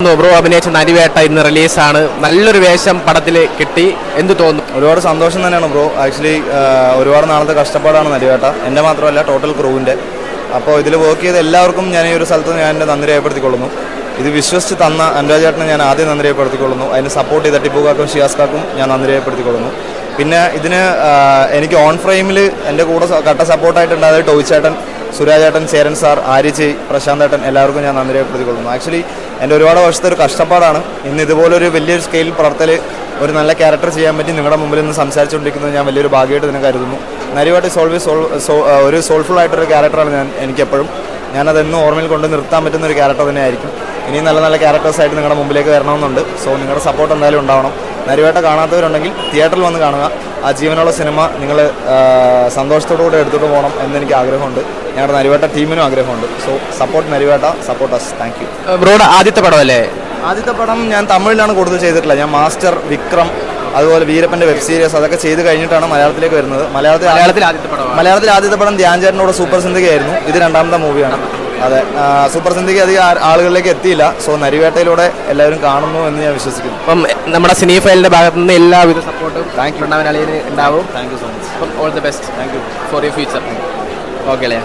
Bro അഭിനയിച്ച നരിവേട്ട ഇന്ന് റിലീസാണ്. നല്ലൊരു വേഷം പടത്തിൽ കിട്ടി. എന്ത് തോന്നുന്നു? ഒരുപാട് സന്തോഷം തന്നെയാണ് ബ്രോ. ആക്ച്വലി ഒരുപാട് നാളത്തെ കഷ്ടപ്പാടാണ് നരിവേട്ട. എൻ്റെ മാത്രമല്ല, ടോട്ടൽ ക്രൂവിൻ്റെ. അപ്പോൾ ഇതിൽ വർക്ക് ചെയ്ത എല്ലാവർക്കും ഞാൻ ഈ ഒരു സ്ഥലത്ത് ഞാൻ എൻ്റെ നന്ദി രേഖപ്പെടുത്തിക്കൊള്ളുന്നു. ഇത് വിശ്വസിച്ച് തന്ന അനുരാജ് ചേട്ടനെ ഞാൻ ആദ്യം നന്ദി രേഖപ്പെടുത്തിക്കൊള്ളുന്നു. അതിന് സപ്പോർട്ട് ചെയ്ത ടിപ്പുകാക്കും ഷിയാസ്കാക്കും ഞാൻ നന്ദി രേഖപ്പെടുത്തിക്കൊള്ളുന്നു. പിന്നെ ഇതിന് എനിക്ക് ഓൺ ഫ്രെയിമിൽ എൻ്റെ കൂടെ കട്ട സപ്പോർട്ടായിട്ടുണ്ടായത് ടോയ് ചേട്ടൻ, സുരാജ് ചേട്ടൻ, ചേരൻ സാർ, ആര്യച്ചി, പ്രശാന്ത് ചേട്ടൻ, എല്ലാവർക്കും ഞാൻ നന്ദി രേഖപ്പെടുത്തിക്കൊള്ളുന്നു. ആക്ച്വലി എൻ്റെ ഒരുപാട് വർഷത്തെ ഒരു കഷ്ടപ്പാടാണ് ഇന്ന് ഇതുപോലൊരു വലിയൊരു സ്കെയിൽ പ്രവർത്തൽ ഒരു നല്ല ക്യാരക്ടർ ചെയ്യാൻ പറ്റി നിങ്ങളുടെ മുമ്പിൽ നിന്ന് സംസാരിച്ചുകൊണ്ടിരിക്കുന്നത് ഞാൻ വലിയൊരു ഭാഗ്യമായിട്ട് തന്നെ കരുതുന്നു. നരിവേട്ട ഇസ് ഓൾവേസ് ഒരു സോൾഫുൾ ആയിട്ടൊരു ക്യാരക്ടറാണ് എനിക്കെപ്പോഴും. ഞാനതെന്നും ഓർമ്മയിൽ കൊണ്ട് നിർത്താൻ പറ്റുന്ന ഒരു ക്യാരക്ടർ തന്നെയായിരിക്കും. ഇനിയും നല്ല നല്ല ക്യാരക്ടേഴ്സായിട്ട് നിങ്ങളുടെ മുമ്പിലേക്ക് വരണമെന്നുണ്ട്. സോ നിങ്ങളുടെ സപ്പോർട്ട് എന്തായാലും ഉണ്ടാവണം. നരിവേട്ട കാണാത്തവരുണ്ടെങ്കിൽ തിയേറ്ററിൽ വന്ന് കാണുക. ആ ജീവനുള്ള സിനിമ നിങ്ങൾ സന്തോഷത്തോടുകൂടെ എടുത്തിട്ട് പോകണം എന്നെനിക്ക് ആഗ്രഹമുണ്ട്. ഞങ്ങളുടെ നരിവേട്ട ടീമിനും ആഗ്രഹമുണ്ട്. So support Narivetta, support us. Thank you. ബ്രോയുടെ ആദ്യത്തെ പടമല്ലേ? ആദ്യത്തെ പടം ഞാൻ തമിഴിലാണ് കൂടുതൽ ചെയ്തിട്ടില്ല. ഞാൻ മാസ്റ്റർ, വിക്രം, അതുപോലെ വീരപ്പൻ്റെ വെബ് സീരീസ് അതൊക്കെ ചെയ്ത് കഴിഞ്ഞിട്ടാണ് മലയാളത്തിലേക്ക് വരുന്നത്. മലയാളത്തിൽ ആദ്യത്തെ പടം ധ്യാൻ ചേട്ടനോട് സൂപ്പർ സിന്ധികയായിരുന്നു. ഇത് രണ്ടാമത്തെ മൂവിയാണ്. അതെ, സൂപ്പർ സിന്ധിക അധികം ആളുകളിലേക്ക് എത്തിയില്ല. സോ നരിവേട്ടയിലൂടെ എല്ലാവരും കാണുന്നു എന്ന് ഞാൻ വിശ്വസിക്കുന്നു. അപ്പം നമ്മുടെ സിനി ഫയലിന്റെ ഭാഗത്ത് നിന്ന് എല്ലാവിധ സപ്പോർട്ടും താങ്ക് യു. ഉണ്ടാവും. Thank you so much. All the best. Thank you for your future. Okay അല്ലേ?